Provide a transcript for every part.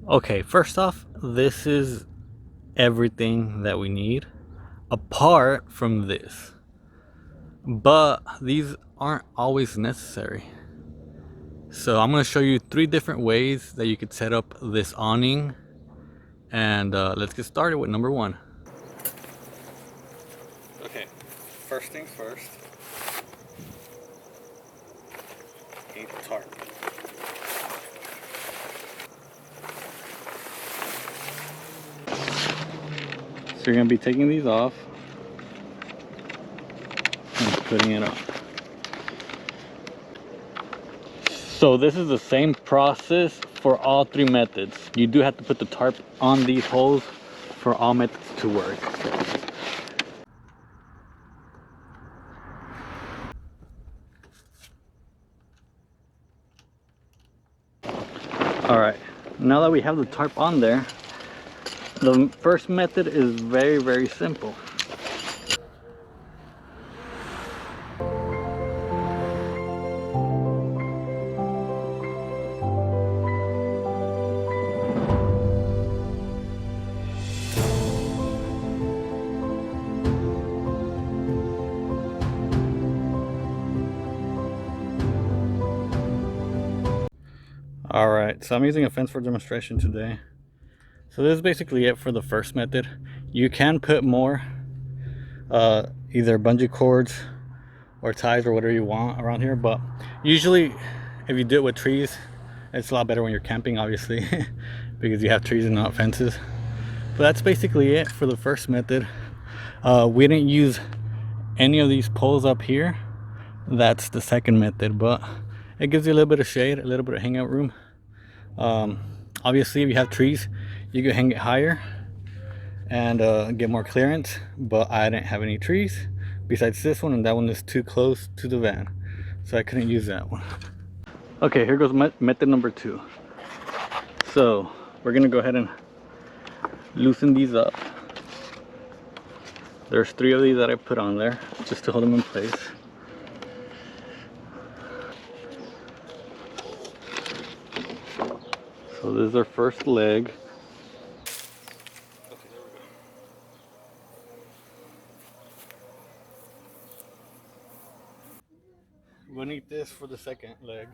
Okay, first off, this is everything that we need apart from this. But these aren't always necessary. So I'm going to show you 3 different ways that you could set up this awning. And let's get started with number 1. Okay, first things first. Need a tarp. So you're going to be taking these off and putting it on. So this is the same process for all 3 methods. You do have to put the tarp on these holes for all methods to work. Alright, now that we have the tarp on there, the first method is very simple. Alright, so I'm using a fence for demonstration today. So this is basically it for the first method. You can put more, either bungee cords or ties or whatever you want around here, but usually if you do it with trees, it's a lot better when you're camping, obviously, because you have trees and not fences. But that's basically it for the first method. We didn't use any of these poles up here. That's the second method, but it gives you a little bit of shade, a little bit of hangout room. Obviously if you have trees, you can hang it higher and get more clearance, but I didn't have any trees besides this one, and that one is too close to the van, so I couldn't use that one. Okay, here goes method number 2. So we're gonna go ahead and loosen these up. There's 3 of these that I put on there just to hold them in place. So this is our first leg. Okay, there we go. We'll need this for the second leg.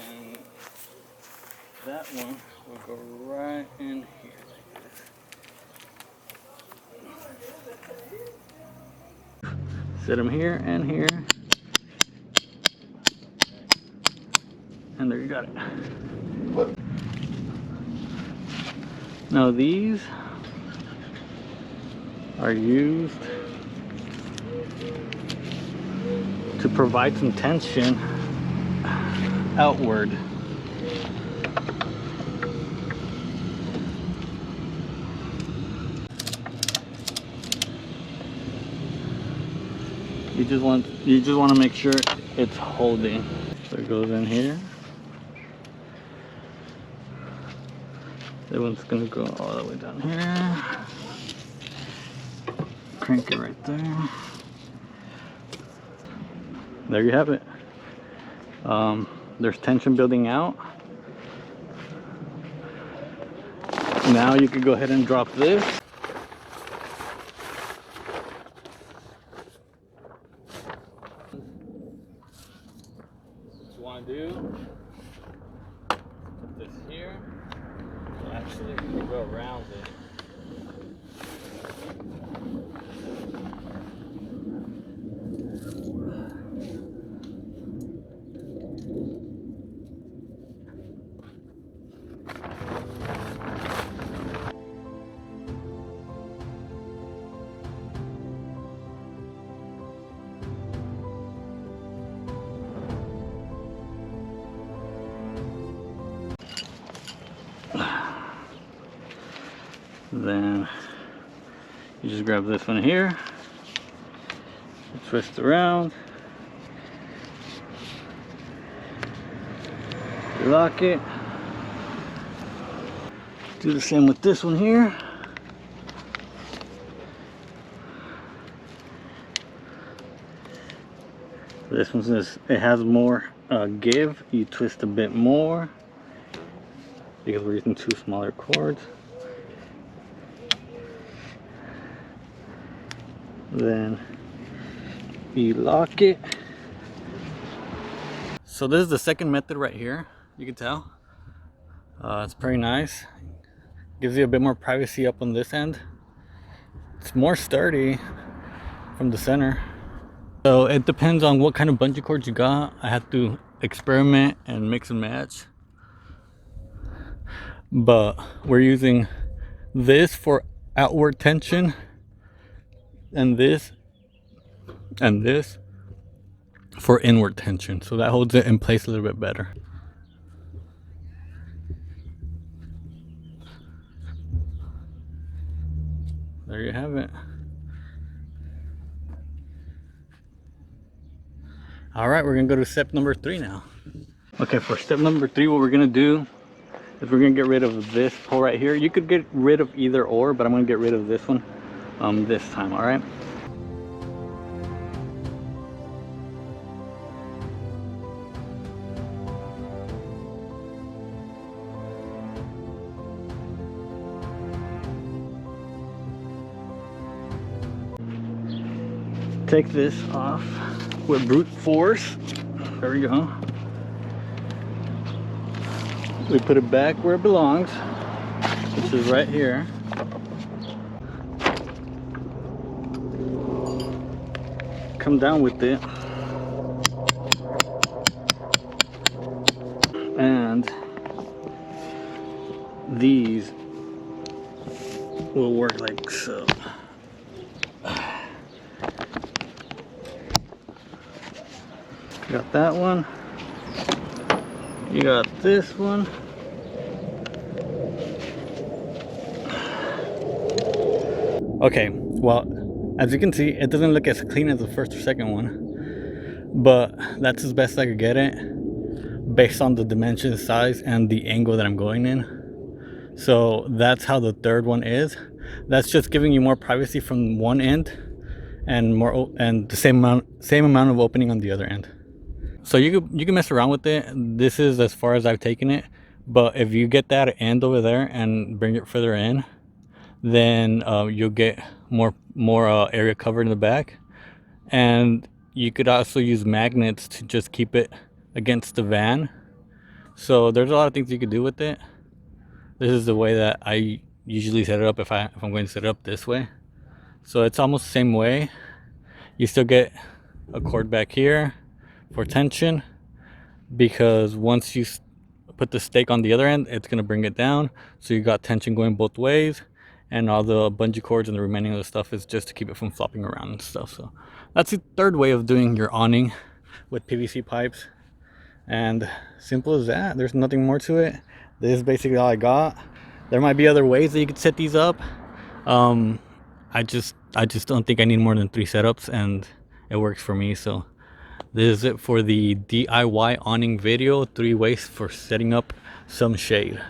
And that one will go right in here. Set them here and here. And there you got it. Now these are used to provide some tension outward. You just want to make sure it's holding. So it goes in here. That one's gonna go all the way down here. Crank it right there. There you have it. There's tension building out. Now you can go ahead and drop this. What you want to do, put this here. So actually you can go around it. Then you just grab this one here, twist around, lock it. Do the same with this one here. This one says it has more give. You twist a bit more because we're using 2 smaller cords. Then you lock it. So this is the second method right here. You can tell it's pretty nice. Gives you a bit more privacy up on this end. It's more sturdy from the center. So it depends on what kind of bungee cords you got. I have to experiment and mix and match. But we're using this for outward tension, and this for inward tension. So that holds it in place a little bit better. There you have it. All right, we're gonna go to step number 3 now. Okay, for step number 3, what we're gonna do is we're gonna get rid of this pole right here. You could get rid of either or, but I'm gonna get rid of this one this time. All right. Take this off with brute force. There we go. We put it back where it belongs, which is right here. Come down with it. And these will work like so. Got that one. You got this one. Okay, well, as you can see, it doesn't look as clean as the first or second one, but that's as best I could get it based on the dimension, size, and the angle that I'm going in. So that's how the third one is. That's just giving you more privacy from one end and the same amount of opening on the other end. So you can mess around with it. This is as far as I've taken it, but if you get that end over there and bring it further in, then you'll get more area covered in the back. And you could also use magnets to just keep it against the van. So there's a lot of things you could do with it. This is the way that I usually set it up if I'm going to set it up this way. So it's almost the same way. You still get a cord back here for tension, because once you put the stake on the other end, it's going to bring it down. So you got tension going both ways, and all the bungee cords and the remaining of the stuff is just to keep it from flopping around and stuff. So that's the third way of doing your awning with PVC pipes, and simple as that. There's nothing more to it. This is basically all I got. There might be other ways that you could set these up. I just don't think I need more than 3 setups, and it works for me. So this is it for the DIY awning video, 3 ways for setting up some shade.